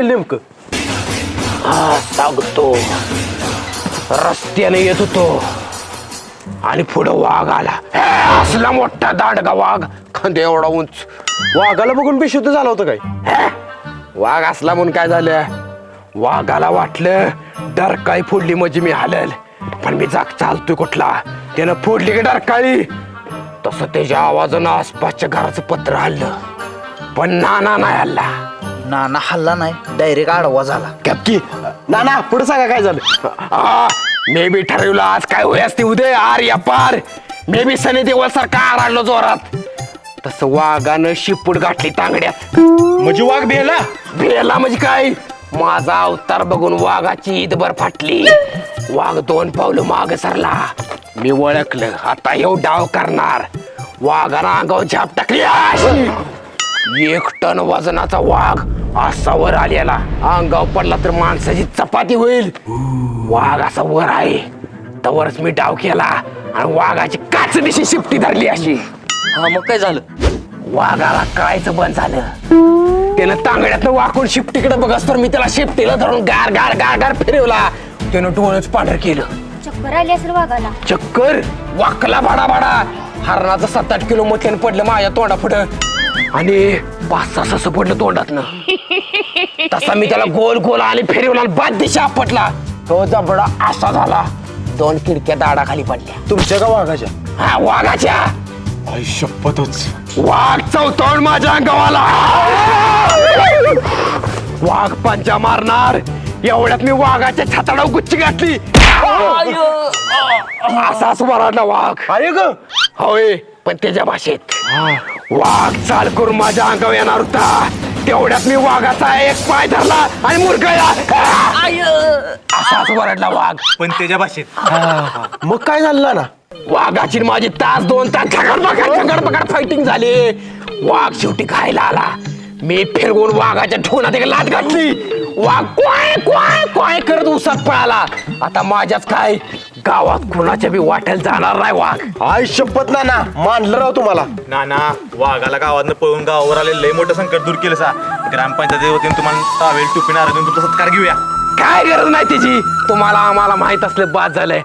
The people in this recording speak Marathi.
नेमकं सांगतो. रस्त्याने येत होतो आणि पुढं वाघ आला. असला मोठा दांडगा वाघ, खांदे एवढा उंच. वाघाला बघून बेशुद्ध झालं होतं काय? वाघ असला म्हणून काय झालं, वाघाला वाटलं डरकाळी फोडली म्हणजे मी हालल, पण मी जाग चालतोय कुठला. त्यानं फोडली की डरकाळी, तसं त्याच्या आवाजानं आसपासच्या घराचं पत्र हल्लं, पण नाना नाही हल्ला. नाना हल्ला नाही, डायरेक्ट आडवा झाला. कॅपकी ना पुढे सांगा काय झालं. मे बी ठरवलं आज काय होय असते उद्या आर या पार. मे बी सनी देवळ सारखा आरडलो जोरात. तसं वाघानं शिपूट गाठली तांगड्यात. म्हणजे वाघ भेला भेला म्हणजे काय, माझा अवतार बघून वाघाची ईदभर फाटली. वाघ 2 पावलं माग सरला. मी ओळखलं आता येऊ डाव करणार. वाघानं अंगावर झाप टाकली. 1 टन वजनाचा वाघ असा वर आलेला, अंगावर पडला तर माणसाची चपाती होईल. वाघ असा वर आहे तवरच मी डाव केला आणि वाघाची काच दिशी शिपटी धरली अशी. हा मग काय झालं? वाघाला कळायचं बंद झालं. त्यानं तांगड्यातनं वाकून शिपटीकडे बघस तर मी त्याला शिपटीला धरून गार गार गार गार फिरवला. त्यानं डोळच पांढर केलं. चक्कर आली असेल वाघाला. चक्कर वाकला भाडा भाडा. हरणाचं 7-8 किलो मटण पडलं माझ्या तोंडा पुढं आणि 5-6 सस पडलं तोंडातनं. तसा मी त्याला गोल गोल आणि फिरवला, बाद दिशा आपटला. तो जबडा असा झाला, 2 खिडक्या दाडाखाली पडल्या. तुमच्या का वाघाच्या? हा वाघाच्या. आई शपथच. वाघ चौथावून माझ्या अंगावाला. वाघ पंचा मारणार एवढ्यात मी वाघाच्या छाताडावर गुच्ची घातली. असाच वराडला वाघ. अरे ग होय, पण त्याच्या भाषेत. वाघ चाल करून माझ्या अंगावर येणार होता, तेवढ्यात मी वाघाचा एक पाय धरला आणि मुरगळला. असाच वरडला वाघ, पण त्याच्या भाषेत. मग काय झालं ना? वाघाची माझी 1-2 तास झगड फायटिंग झाली. वाघ शेवटी खायला आला. मी फिरवून वाघाच्या ठोनात एक लात घातली. वाघ क्वाय क्वाय क्वाय करत उसात पळाला. आता माझ्याच काय गावात कुणाच्या बी वाटेल जाणार नाही वाघ. आई शपथ ना मानलं राव तुम्हाला. नाना वाघाला गावातनं पळून गावावर आले लय मोठं संकट दूर केलं सा. ग्रामपंचायती वतीने तुम्हाला टावेल टुपी नारळ देऊन तुमचा सत्कार घेऊया. काय गरज नाही त्याची, तुम्हाला आम्हाला माहित असलं बाद झालंय.